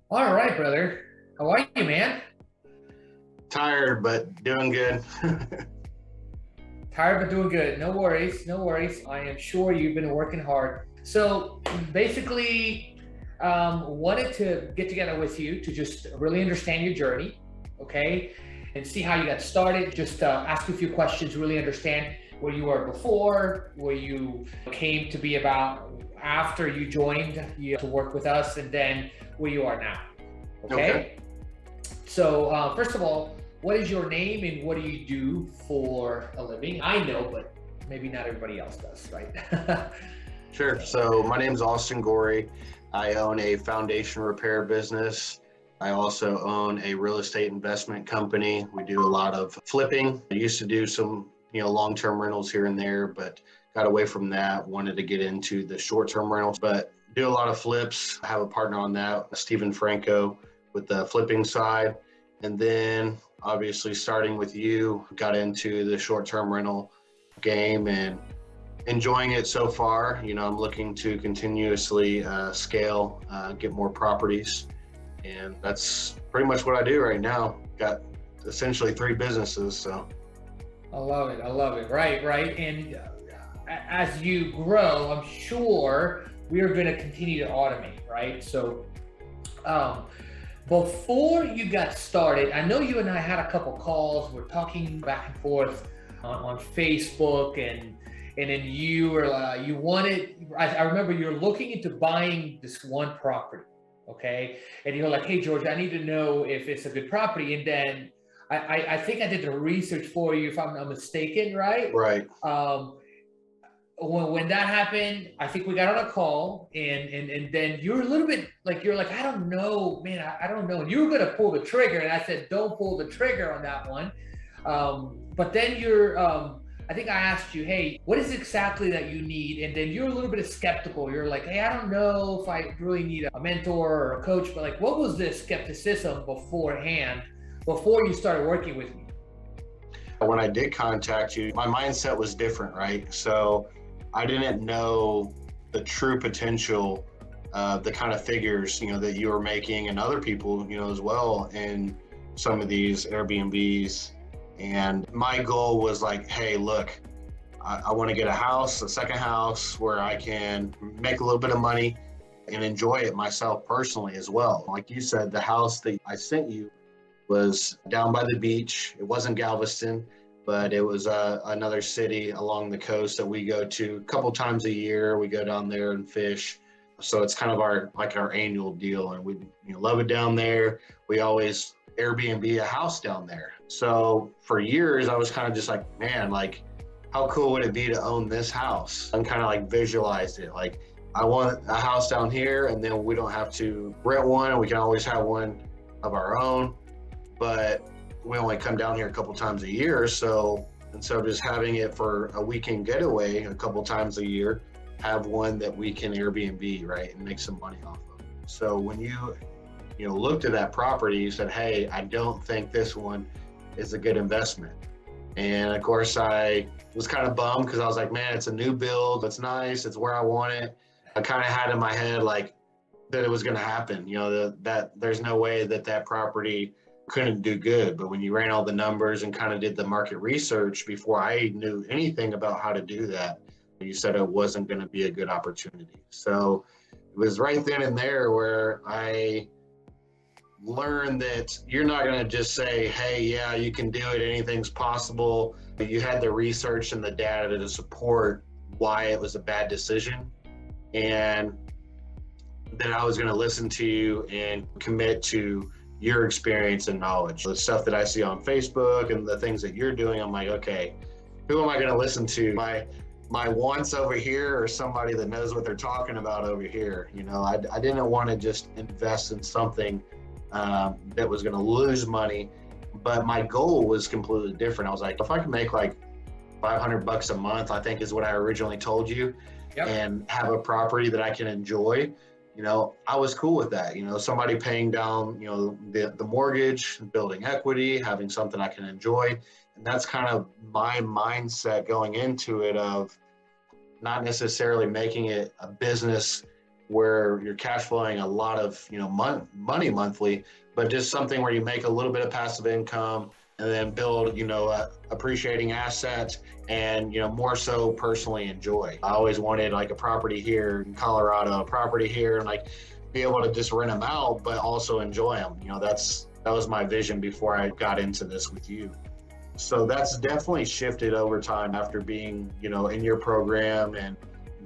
All right, brother. How are you, man? Tired, but doing good. Tired but doing good. No worries, no worries. I am sure you've been working hard. So basically, wanted to get together with you to just really understand your journey, okay, and see how you got started. Just ask you a few questions, really understand where you were before, where you came to be about after you joined to work with us, and then where you are now, Okay. okay? So, first of all, what is your name and what do you do for a living? I know, but maybe not everybody else does, right? Sure. So, So my name's Austin Goree. I own a foundation repair business. I also own a real estate investment company. We do a lot of flipping. I used to do some, long-term rentals here and there, but got away from that. Wanted to get into the short-term rentals, but do a lot of flips. I have a partner on that, Stephen Franco, with the flipping side. And then obviously starting with you, got into the short-term rental game and enjoying it so far. I'm looking to continuously scale, get more properties, and that's pretty much what I do right now. Got essentially three businesses. So I love it. I love it. Right, right. And as you grow, I'm sure we are going to continue to automate, right? So, um, before you got started, I know you and I had a couple calls. We're talking back and forth on Facebook, and then you were you wanted. I remember you're looking into buying this one property, okay? And you're like, "Hey, George, I need to know if it's a good property." And then I think I did the research for you, if I'm not mistaken, right? right. Um, when that happened, I think we got on a call, and then you're a little bit like you're like, I don't know, man, I don't know. And you were gonna pull the trigger, and I said, don't pull the trigger on that one. But then I think I asked you, hey, what is exactly that you need? And then you're a little bit skeptical. You're like, hey, I don't know if I really need a mentor or a coach, but like, what was this skepticism beforehand, before you started working with me? When I did contact you, my mindset was different, right? So I didn't know the true potential of the kind of figures, that you were making and other people, as well in some of these Airbnbs. And my goal was like, hey, look, I want to get a house, a second house where I can make a little bit of money and enjoy it myself personally as well. Like you said, the house that I sent you was down by the beach. It wasn't Galveston, but it was another city along the coast that we go to a couple times a year. We go down there and fish. So it's kind of our annual deal, and we love it down there. We always Airbnb a house down there. So for years, I was kind of just like, man, like how cool would it be to own this house? And kind of like visualized it. Like I want a house down here, and then we don't have to rent one, and we can always have one of our own, but we only come down here a couple times a year. So instead of just having it for a weekend getaway a couple times a year, have one that we can Airbnb, right, and make some money off of. So when you looked at that property, you said, hey, I don't think this one is a good investment. And of course, I was kind of bummed because I was like, man, it's a new build. It's nice. It's where I want it. I kind of had in my head like that it was going to happen. That there's no way that property couldn't do good. But when you ran all the numbers and kind of did the market research before I knew anything about how to do that, you said it wasn't going to be a good opportunity. So it was right then and there where I learn that you're not going to just say, hey, yeah, you can do it, anything's possible. But you had the research and the data to support why it was a bad decision. And then I was going to listen to you and commit to your experience and knowledge. The stuff that I see on Facebook and the things that you're doing, I'm like, okay, who am I going to listen to? My wants over here, or somebody that knows what they're talking about over here? I didn't want to just invest in something that was going to lose money, but my goal was completely different. I was like, if I can make like $500 a month, I think is what I originally told you, Yep. and have a property that I can enjoy, I was cool with that. Somebody paying down, the mortgage, building equity, having something I can enjoy. And that's kind of my mindset going into it, of not necessarily making it a business where you're cash flowing a lot of, money monthly, but just something where you make a little bit of passive income and then build, appreciating assets and, more so personally enjoy. I always wanted like a property here in Colorado, a property here, and like be able to just rent them out, but also enjoy them. That was my vision before I got into this with you. So that's definitely shifted over time after being, in your program and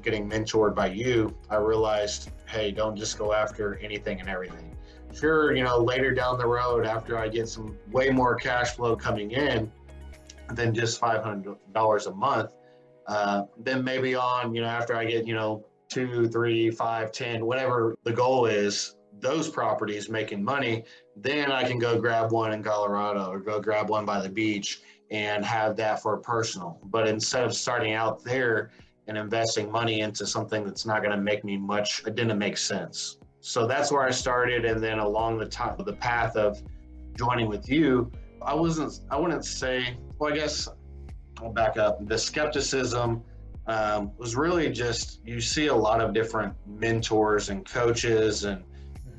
getting mentored by you. I realized, hey, don't just go after anything and everything. Sure, later down the road, after I get some way more cash flow coming in than just $500 a month, then maybe on, after I get, 2, 3, 5, 10, whatever the goal is, those properties making money, then I can go grab one in Colorado or go grab one by the beach and have that for personal. But instead of starting out there and investing money into something that's not going to make me much, it didn't make sense. So that's where I started. And then along the path of joining with you, I wouldn't say, well, I guess I'll back up. The skepticism was really just, you see a lot of different mentors and coaches and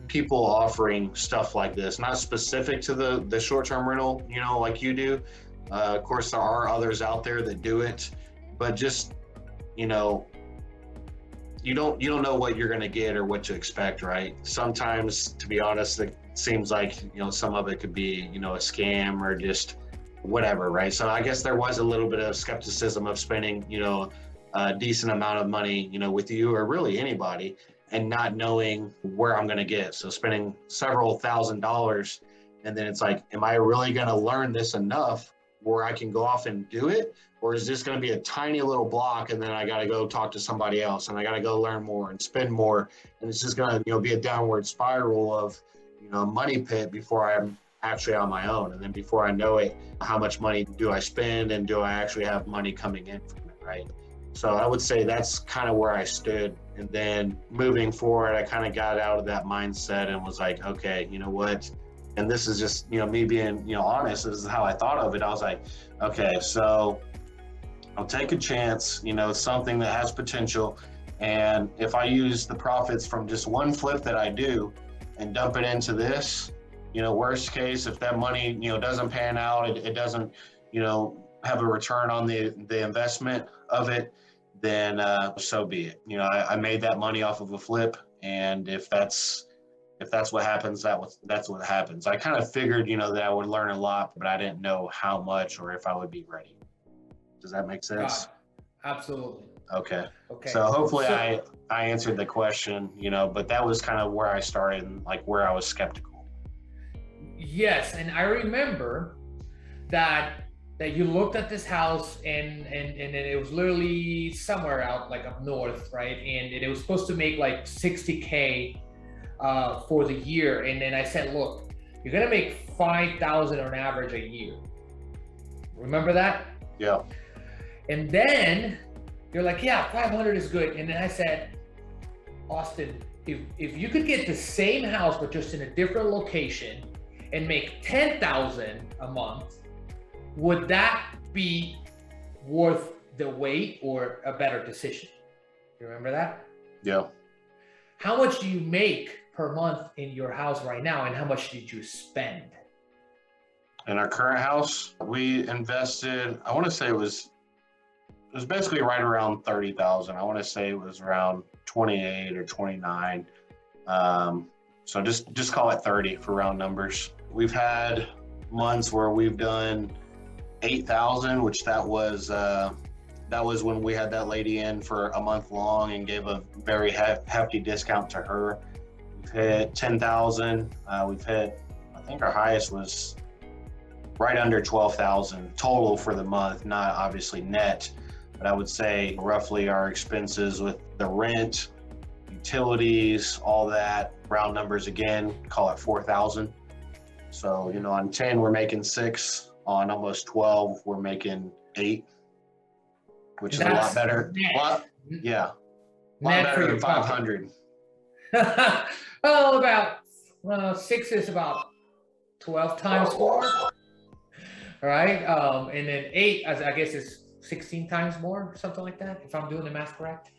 people offering stuff like this, not specific to the short-term rental, like you do. Of course, there are others out there that do it, but just, you don't know what you're going to get or what to expect, right? Sometimes, to be honest, it seems like, some of it could be, a scam or just whatever, right? So I guess there was a little bit of skepticism of spending, a decent amount of money, with you or really anybody, and not knowing where I'm going to get. So spending several $1,000s, and then it's like, am I really going to learn this enough where I can go off and do it? Or is this going to be a tiny little block, and then I got to go talk to somebody else and I got to go learn more and spend more, and it's just going to, be a downward spiral of, a money pit before I'm actually on my own. And then before I know it, how much money do I spend, and do I actually have money coming in from it, right? So I would say that's kind of where I stood. And then moving forward, I kind of got out of that mindset and was like, okay, you know what? And this is just, me being, honest. This is how I thought of it. I was like, okay, so I'll take a chance, something that has potential. And if I use the profits from just one flip that I do and dump it into this, worst case, if that money, doesn't pan out, it doesn't, have a return on the investment of it, then so be it. I made that money off of a flip, and if that's what happens, that's what happens. I kind of figured, that I would learn a lot, but I didn't know how much or if I would be ready. Does that make sense? Absolutely. Okay. So hopefully I answered the question, but that was kind of where I started and like where I was skeptical. Yes, and I remember that you looked at this house and it was literally somewhere out like up north, right? And it was supposed to make like $60K for the year. And then I said, look, you're gonna make $5,000 on average a year. Remember that? Yeah. And then you're like, yeah, 500 is good. And then I said, Austin, if you could get the same house but just in a different location and make 10,000 a month, would that be worth the wait or a better decision? You remember that? Yeah. How much do you make per month in your house right now, and how much did you spend? In our current house, we invested, I want to say it was basically right around 30,000. I want to say it was around 28 or 29. So just call it 30 for round numbers. We've had months where we've done 8,000, which that was when we had that lady in for a month long and gave a very hefty discount to her. We've hit 10,000. We've hit, I think our highest was right under 12,000 total for the month, not obviously net, but I would say roughly our expenses with the rent, utilities, all that, round numbers again, call it 4,000. So, on 10, we're making 6. On almost 12, we're making 8, which is a lot better. A lot better than 500. Well, about 6 is about 12 times 4. All right. And then 8, I guess, is 16 times more, something like that, if I'm doing the math correct.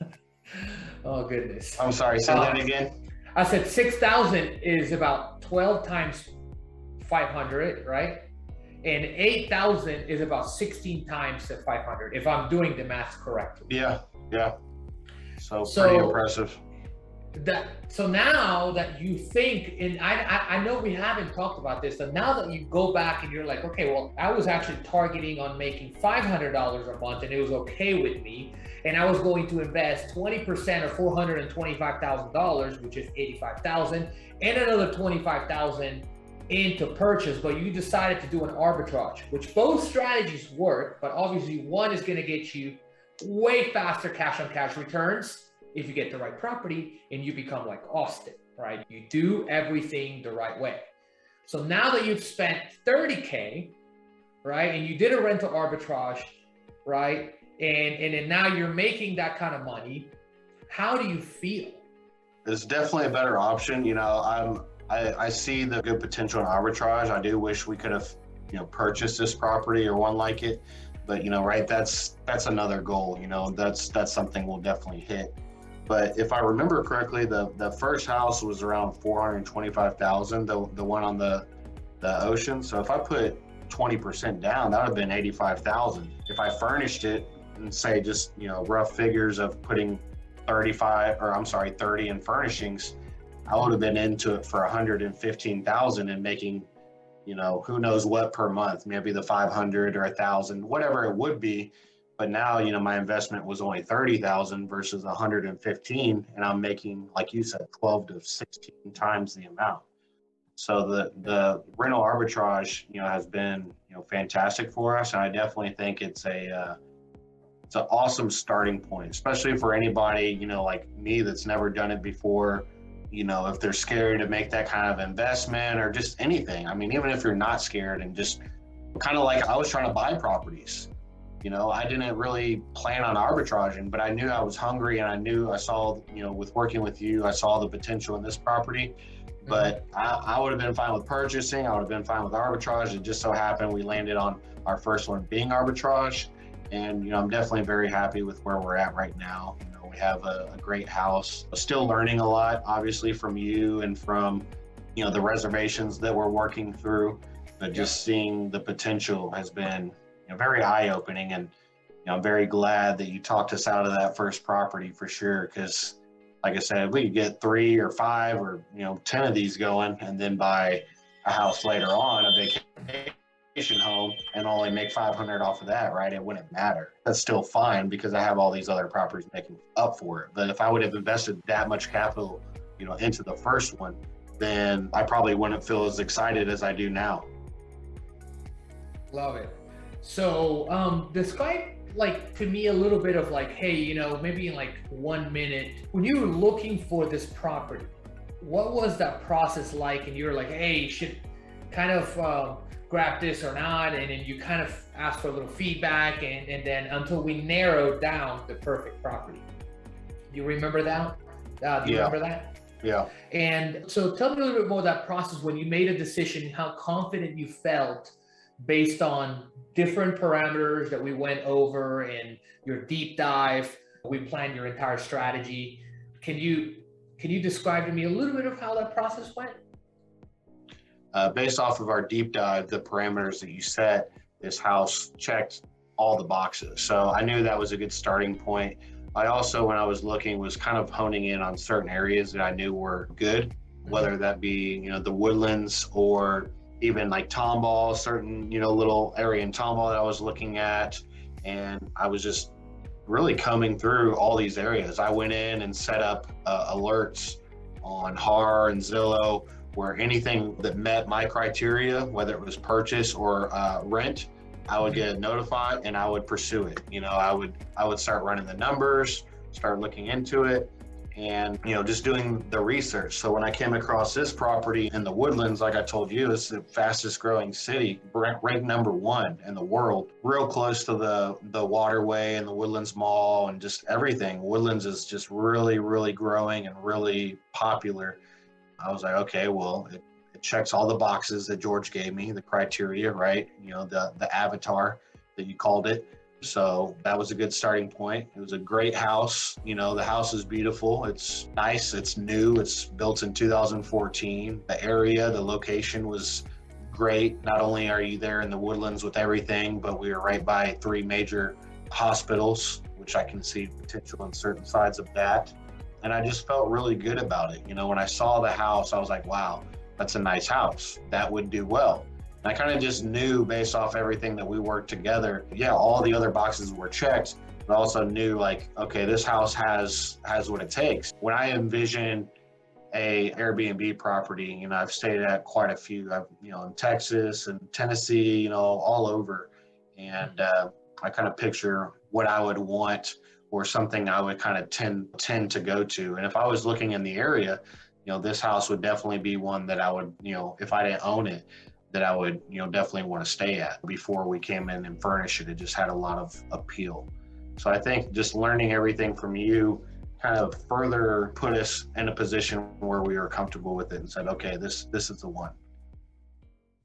Oh goodness. I'm sorry, say that again. I said 6,000 is about 12 times 500, right? And 8,000 is about 16 times the 500, if I'm doing the math correctly. Yeah, yeah. So pretty impressive. So now that you think, and I know we haven't talked about this, but now that you go back and you're like, okay, well, I was actually targeting on making $500 a month and it was okay with me, and I was going to invest 20% or $425,000, which is 85,000, and another 25,000 into purchase, but you decided to do an arbitrage, which both strategies work, but obviously one is going to get you way faster cash on cash returns if you get the right property and you become like Austin, right? You do everything the right way. So now that you've spent 30K, right, and you did a rental arbitrage, right, and then now you're making that kind of money, how do you feel? It's definitely a better option. You know, I see the good potential in arbitrage. I do wish we could have, you know, purchased this property or one like it, but you know, right, that's another goal. You know, that's something we'll definitely hit. But if I remember correctly, the first house was around 425,000, the one on the ocean. So if I put 20% down, that would have been 85,000. If I furnished it and say just, you know, rough figures of putting 30 in furnishings, I would have been into it for 115,000 and making, you know, who knows what per month, maybe the 500 or 1,000, whatever it would be. But now, you know, my investment was only 30,000 versus 115, and I'm making, like you said, 12 to 16 times the amount. So the rental arbitrage, you know, has been, you know, fantastic for us, and I definitely think it's an awesome starting point, especially for anybody, you know, like me that's never done it before. You know, if they're scared to make that kind of investment or just anything. I mean, even if you're not scared and just kind of like I was trying to buy properties. You know, I didn't really plan on arbitraging, but I knew I was hungry, and I saw, you know, with working with you, I saw the potential in this property. But I would have been fine with purchasing. I would have been fine with arbitrage. It just so happened we landed on our first one being arbitrage. And, you know, I'm definitely very happy with where we're at right now. You know, we have a great house. Still learning a lot, obviously, from you and from, you know, the reservations that we're working through. But just seeing the potential has been, you know, very eye-opening, and you know, I'm very glad that you talked us out of that first property for sure. Because, like I said, we could get 3 or 5 or, you know, 10 of these going, and then buy a house later on, a vacation home, and only make 500 off of that, right? It wouldn't matter. That's still fine because I have all these other properties making up for it. But if I would have invested that much capital, you know, into the first one, then I probably wouldn't feel as excited as I do now. Love it. So describe, like, to me a little bit of like, hey, you know, maybe in like 1 minute, when you were looking for this property, what was that process like? And you were like, hey, you should kind of grab this or not, and then you kind of asked for a little feedback, and then until we narrowed down the perfect property. You remember that? Do you remember that? Yeah. And so tell me a little bit more of that process when you made a decision, how confident you felt based on different parameters that we went over in your deep dive. We planned your entire strategy. Can you describe to me a little bit of how that process went? Based off of our deep dive, the parameters that you set, this house checked all the boxes. So I knew that was a good starting point. I also, when I was looking, was kind of honing in on certain areas that I knew were good, whether that be, you know, the woodlands or even like Tomball, certain, you know, little area in Tomball that I was looking at. And I was just really combing through all these areas. I went in and set up alerts on HAR and Zillow, where anything that met my criteria, whether it was purchase or rent, I would get notified and I would pursue it. You know, I would start running the numbers, start looking into it, and, you know, just doing the research. So when I came across this property in the Woodlands, like I told you, it's the fastest growing city, ranked number 1 in the world, real close to the waterway and the Woodlands Mall and just everything. Woodlands is just really, really growing and really popular. I was like, okay, well, it checks all the boxes that George gave me, the criteria, right? You know, the avatar that you called it. So that was a good starting point. It was a great house. You know, the house is beautiful. It's nice. It's new. It's built in 2014. The area, the location was great. Not only are you there in the Woodlands with everything, but we were right by 3 major hospitals, which I can see potential on certain sides of that. And I just felt really good about it. You know, when I saw the house, I was like, wow, that's a nice house. That would do well. I kind of just knew based off everything that we worked together, yeah, all the other boxes were checked, but also knew like, okay, this house has what it takes. When I envision a Airbnb property, you know, I've stayed at quite a few, you know, in Texas and Tennessee, you know, all over. And I kind of picture what I would want or something I would kind of tend to go to. And if I was looking in the area, you know, this house would definitely be one that I would, you know, if I didn't own it, that I would, you know, definitely want to stay at. Before we came in and furnished it, it just had a lot of appeal. So I think just learning everything from you kind of further put us in a position where we were comfortable with it and said, okay, this is the one.